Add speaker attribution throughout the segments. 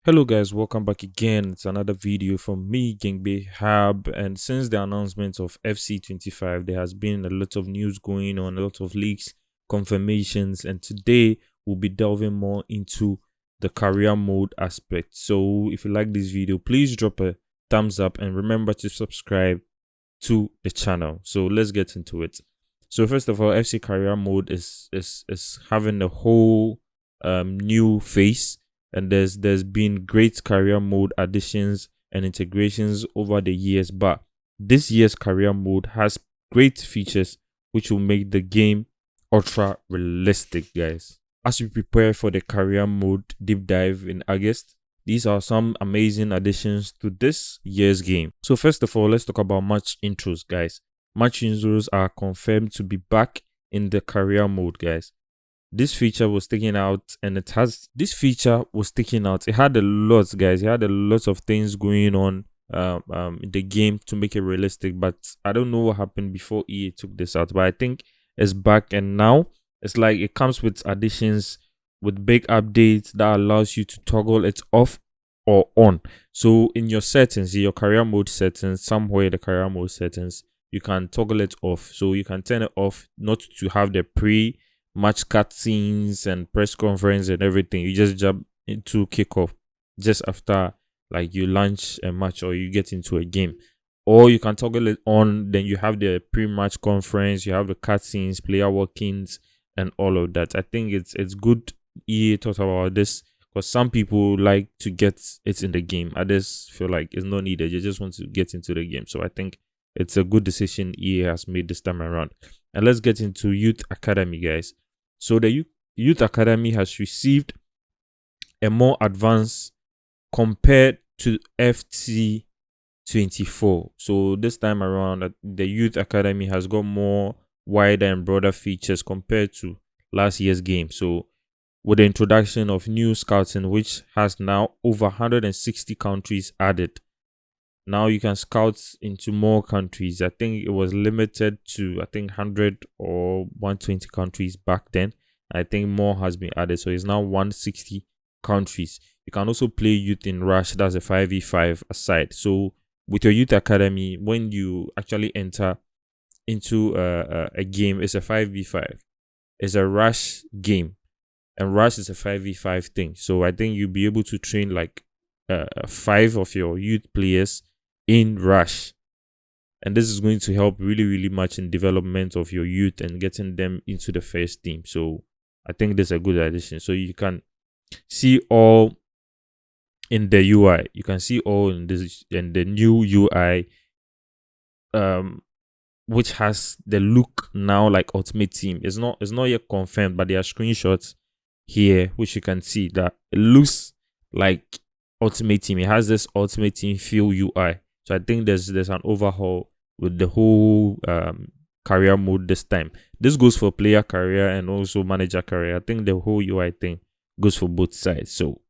Speaker 1: Hello guys, welcome back again. It's another video from me, gamegbeyhub, and since the announcement of FC25, there has been a lot of news going on, a lot of leaks, confirmations, and today we'll be delving more into the career mode aspect. So if you like this video, please drop a thumbs up and remember to subscribe to the channel. So let's get into it. So first of all, FC career mode is having a whole new face, and there's been great career mode additions and integrations over the years, but this year's career mode has great features which will make the game ultra realistic, guys. As we prepare for the career mode deep dive in August, these are some amazing additions to this year's game. So first of all, let's talk about match intros, guys. Match intros are confirmed to be back in the career mode, guys. This feature was taken out, and it had a lot, guys. It had a lot of things going on in the game to make it realistic, but I don't know what happened before EA took this out, but I think it's back, and now it's like it comes with additions with big updates that allows you to toggle it off or on. So in your settings, in your career mode settings, somewhere in the career mode settings, you can toggle it off. So you can turn it off, not to have the pre-match cutscenes and press conference and everything. You just jump into kickoff just after like you launch a match or you get into a game. Or you can toggle it on, then you have the pre-match conference, you have the cutscenes, player walk-ins, and all of that. I think it's good EA thought about this, because some people like to get it in the game. Others feel like it's not needed. You just want to get into the game. So I think it's a good decision EA has made this time around. And let's get into Youth Academy, guys. So the Youth Academy has received a more advanced compared to FC24. So this time around, the Youth Academy has got more wider and broader features compared to last year's game. So with the introduction of new scouting, which has now over 160 countries added. Now you can scout into more countries. I think it was limited to 100 or 120 countries back then. I think more has been added, so it's now 160 countries. You can also play youth in Rush. That's a 5v5 aside. So with your Youth Academy, when you actually enter into a game, it's a 5v5. It's a Rush game, and Rush is a 5v5 thing. So I think you'll be able to train like 5 of your youth players in Rush, and this is going to help really much in development of your youth and getting them into the first team. So I think this is a good addition. So you can see all in the UI. You can see all in this, and the new UI which has the look now like Ultimate Team. It's not yet confirmed, but there are screenshots here which you can see that it looks like Ultimate Team. It has this Ultimate Team feel UI. So I think there's an overhaul with the whole career mode this time. This goes for player career and also manager career. I think the whole UI thing goes for both sides. So,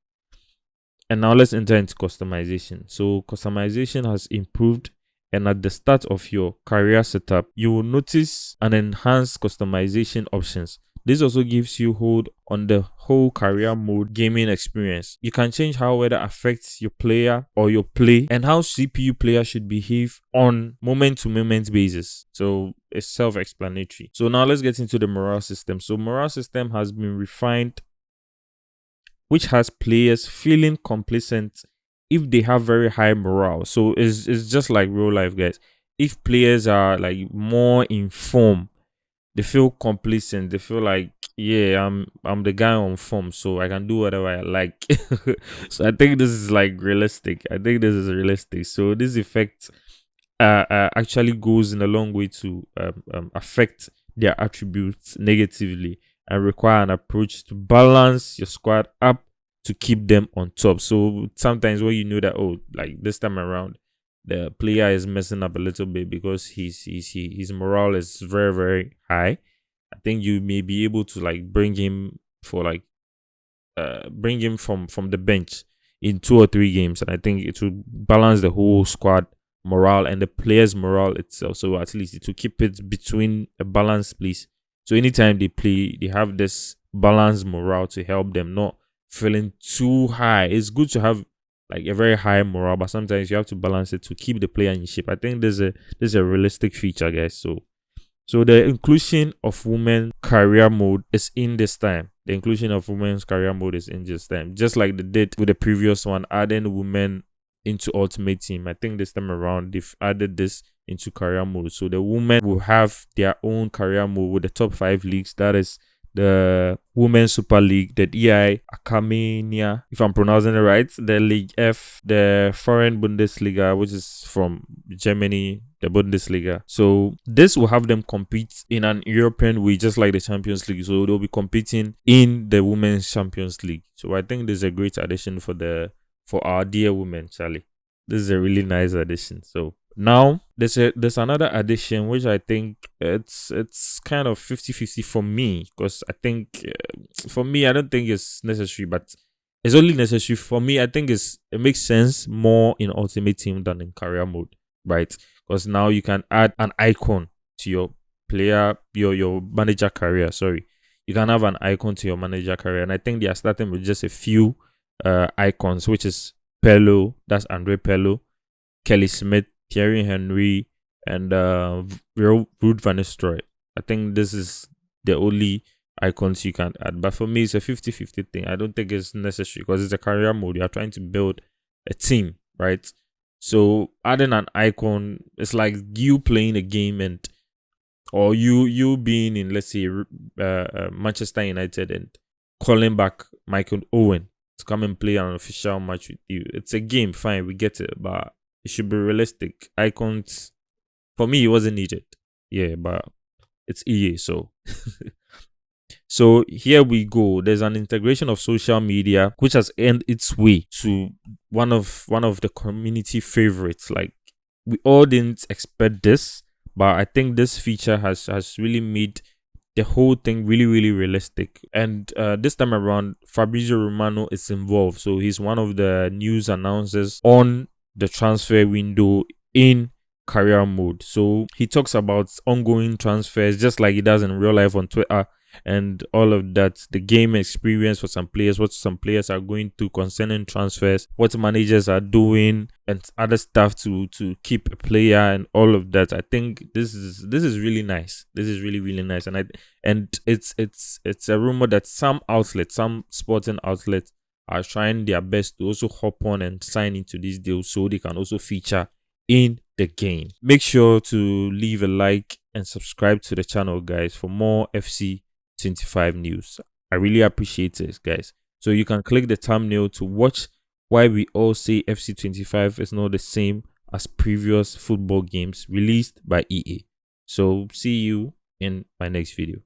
Speaker 1: and now let's enter into customization. So customization has improved, and at the start of your career setup, you will notice an enhanced customization options. This also gives you hold on the whole career mode gaming experience. You can change how weather affects your player or your play, and how CPU player should behave on moment-to-moment basis. So it's self-explanatory. So now let's get into the morale system. So morale system has been refined, which has players feeling complacent if they have very high morale. So it's just like real life, guys. If players are like more in form, they feel complacent. They feel like, yeah, I'm the guy on form, so I can do whatever I like. So I think this is like realistic. So this effect actually goes in a long way to affect their attributes negatively and require an approach to balance your squad up to keep them on top. So sometimes when you know that, oh, like this time around, the player is messing up a little bit because his morale is very high, I think you may be able to like bring him for like bring him from the bench in 2 or 3 games, and I think it will balance the whole squad morale and the players morale itself. So at least it will keep it between a balanced place. So anytime they play, they have this balanced morale to help them not feeling too high. It's good to have like a very high morale, but sometimes you have to balance it to keep the player in shape. I think there's a realistic feature, guys. So the inclusion of women career mode is in this time. The inclusion of women's career mode is in this time. Just like they did with the previous one, adding women into Ultimate Team. I think this time around they've added this into career mode. So the women will have their own career mode with the top 5 leagues. That is the Women's Super League, the DI Academia, if I'm pronouncing it right, the League F, the Foreign Bundesliga, which is from Germany, the Bundesliga. So this will have them compete in an European way, just like the Champions League. So they'll be competing in the Women's Champions League. So I think this is a great addition for our dear women, Charlie. This is a really nice addition. So now there's another addition which I think it's kind of 50-50 for me, because I think for me I don't think it's necessary, but it's only necessary for me. I think it makes sense more in Ultimate Team than in career mode, right? Because now you can add an icon to your player, your manager career. Sorry, you can have an icon to your manager career, and I think they are starting with just a few icons, which is Pello, that's Andre Pello, Kelly Smith, Thierry Henry, and Ruud van Nistelrooy. I think this is the only icons you can add. But for me, it's a 50-50 thing. I don't think it's necessary because it's a career mode. You are trying to build a team, right? So adding an icon, it's like you playing a game or you being in, let's say, Manchester United and calling back Michael Owen to come and play an official match with you. It's a game, fine, we get it, but it should be realistic. Icons, for me, it wasn't needed. Yeah, but it's EA, so. So here we go. There's an integration of social media which has earned its way to one of the community favorites. Like, we all didn't expect this, but I think this feature has really made the whole thing really, really realistic. And this time around, Fabrizio Romano is involved. So he's one of the news announcers on the transfer window in career mode. So he talks about ongoing transfers just like he does in real life on Twitter and all of that, the game experience for some players, what some players are going through concerning transfers, what managers are doing, and other stuff to keep a player and all of that. I think this is really nice. This is really, really nice. And it's a rumor that some sporting outlets are trying their best to also hop on and sign into these deals so they can also feature in the game. Make sure to leave a like and subscribe to the channel, guys, for more FC25 news. I really appreciate it, guys. So you can click the thumbnail to watch why we all say FC25 is not the same as previous football games released by EA. So see you in my next video.